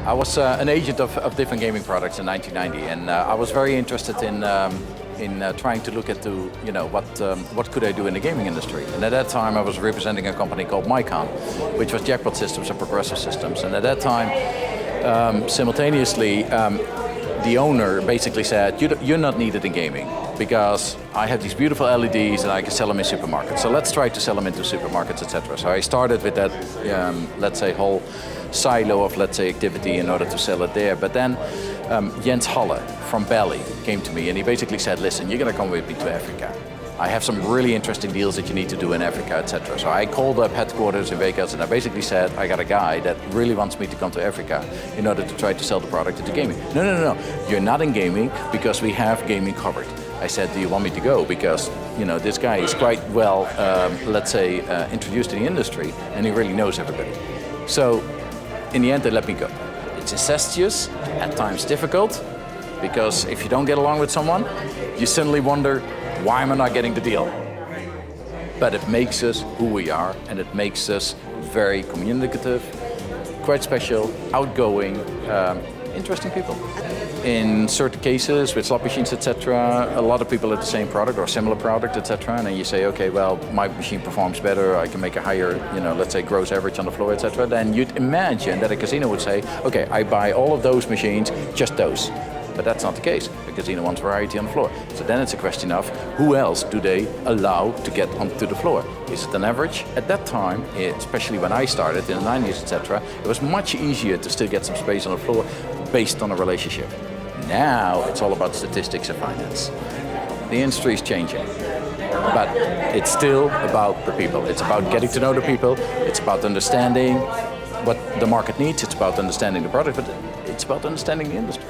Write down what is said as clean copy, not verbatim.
I was an agent of different gaming products in 1990, and I was very interested in trying to look at what could I do in the gaming industry. And at that time I was representing a company called Micon, which was jackpot systems and progressive systems. And at that time, simultaneously, the owner basically said, you're not needed in gaming because I have these beautiful LEDs and I can sell them in supermarkets. So let's try to sell them into supermarkets, etc. So I started with that, let's say, whole silo of, let's say, activity in order to sell it there. But then Jens Halle from Bally came to me and he basically said, listen, you're going to come with me to Africa. I have some really interesting deals that you need to do in Africa, etc. So I called up headquarters in Vegas and I basically said, I got a guy that really wants me to come to Africa in order to try to sell the product into gaming. No, you're not in gaming because we have gaming covered. I said, do you want me to go? Because this guy is quite well, let's say, introduced to the industry and he really knows everybody. So in the end, they let me go. It's incestuous, at times difficult, because if you don't get along with someone, you suddenly wonder, why am I not getting the deal? But it makes us who we are, and it makes us very communicative, quite special, outgoing, interesting people. In certain cases, with slot machines, etc., a lot of people have the same product or similar product, etc. And then you say, okay, well, my machine performs better, I can make a higher, let's say, gross average on the floor, etc. Then you'd imagine that a casino would say, okay, I buy all of those machines, just those. But that's not the case. The casino wants variety on the floor. So then it's a question of who else do they allow to get onto the floor? Is it an average? At that time, especially when I started in the 90s, etc., it was much easier to still get some space on the floor based on a relationship. Now it's all about statistics and finance. The industry is changing, but it's still about the people. It's about getting to know the people. It's about understanding what the market needs. It's about understanding the product, but it's about understanding the industry.